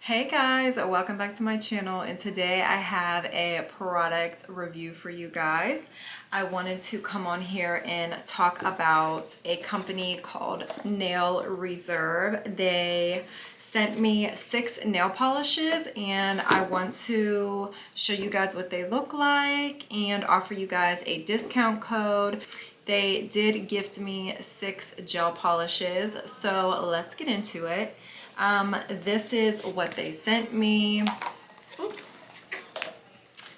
Hey guys, welcome back to my channel, and today I have a product review for you guys. I wanted to come on here and talk about a company called Nail Reserve. They sent me 6 nail polishes and I want to show you guys what they look like and offer you guys a discount code. They did gift me 6 gel polishes, so let's get into it. This is what they sent me. Oops.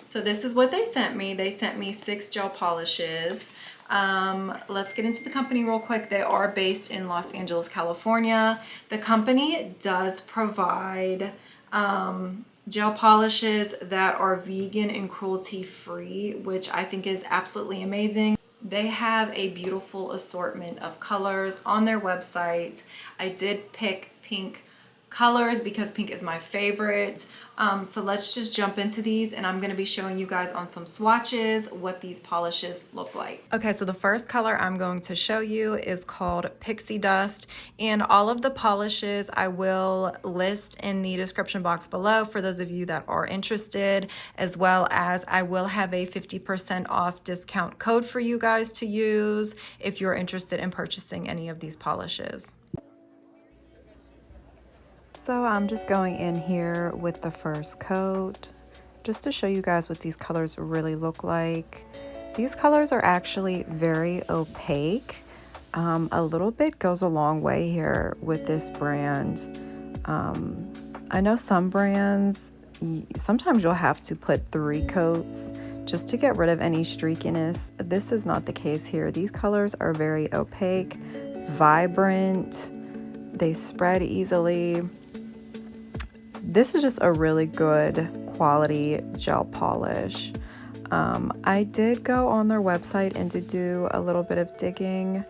So this is what they sent me. They sent me 6 gel polishes. Let's get into the company real quick. They are based in Los Angeles, California. The company does provide gel polishes that are vegan and cruelty free, which I think is absolutely amazing. They have a beautiful assortment of colors on their website. I did pick pink colors because pink is my favorite. So let's just jump into these, and I'm going to be showing you guys on some swatches what these polishes look like. Okay, so the first color I'm going to show you is called Pixie Dust, and all of the polishes I will list in the description box below for those of you that are interested, as well as I will have a 50% off discount code for you guys to use if you're interested in purchasing any of these polishes. So I'm just going in here with the first coat just to show you guys what these colors really look like. These colors are actually very opaque. A little bit goes a long way here with this brand. I know some brands, sometimes you'll have to put 3 coats just to get rid of any streakiness. This is not the case here. These colors are very opaque, vibrant, they spread easily. This is just a really good quality gel polish. I did go on their website and to do a little bit of digging,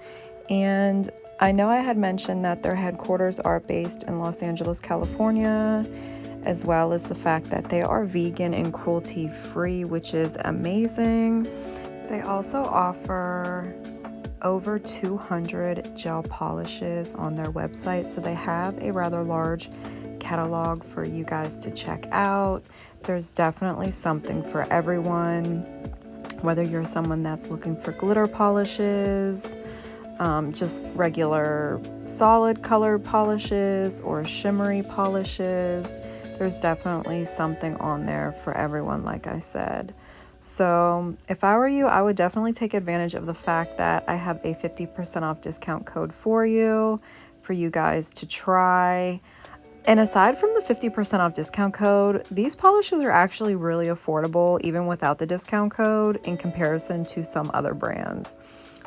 and I know I had mentioned that their headquarters are based in Los Angeles, California, as well as the fact that they are vegan and cruelty free, which is amazing. They also offer over 200 gel polishes on their website, so they have a rather large catalog for you guys to check out. There's definitely something for everyone, whether you're someone that's looking for glitter polishes, just regular solid colored polishes, or shimmery polishes. There's definitely something on there for everyone, like I said. So if I were you, I would definitely take advantage of the fact that I have a 50% off discount code for you guys to try. And aside from the 50% off discount code, these polishes are actually really affordable even without the discount code in comparison to some other brands.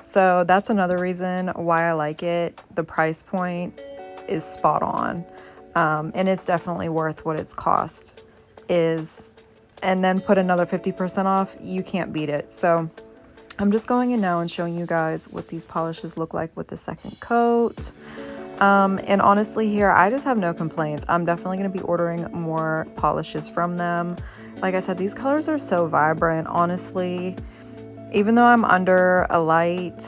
So that's another reason why I like it. The price point is spot on, and it's definitely worth what its cost is. And then put another 50% off, you can't beat it. So I'm just going in now and showing you guys what these polishes look like with the second coat. And honestly here, I just have no complaints. I'm definitely going to be ordering more polishes from them. Like I said, these colors are so vibrant, honestly. Even though I'm under a light,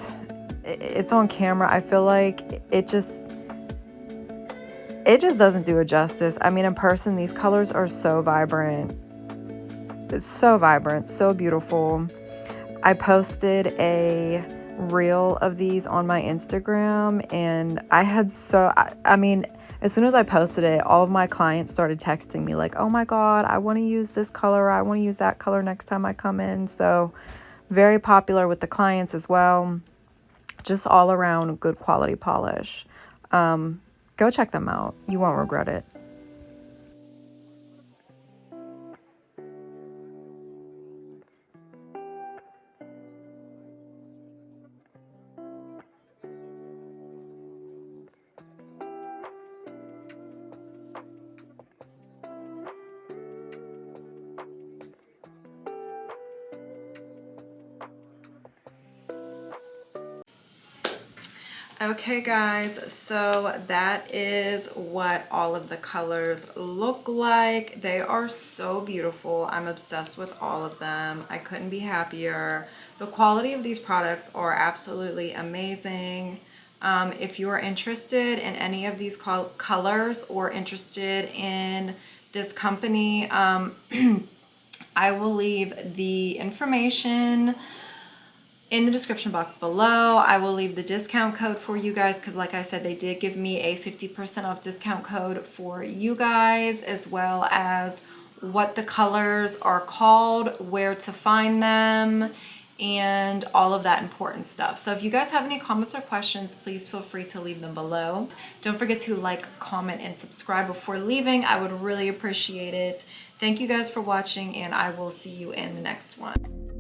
it's on camera, I feel like it just doesn't do it justice. I mean, in person, these colors are so vibrant. It's so vibrant, so beautiful. I posted a reel of these on my Instagram, and I mean, as soon as I posted it, all of my clients started texting me like, oh my god, I want to use this color, I want to use that color next time I come in. So very popular with the clients as well. Just all around good quality polish. Go check them out, you won't regret it. Okay guys, so that is what all of the colors look like. They are so beautiful. I'm obsessed with all of them. I couldn't be happier. The quality of these products are absolutely amazing. If you're interested in any of these colors or interested in this company, I will leave the information in the description box below. I will leave the discount code for you guys because like I said, they did give me a 50% off discount code for you guys, as well as what the colors are called, where to find them, and all of that important stuff. So if you guys have any comments or questions, please feel free to leave them below. Don't forget to like, comment, and subscribe before leaving. I would really appreciate it. Thank you guys for watching, and I will see you in the next one.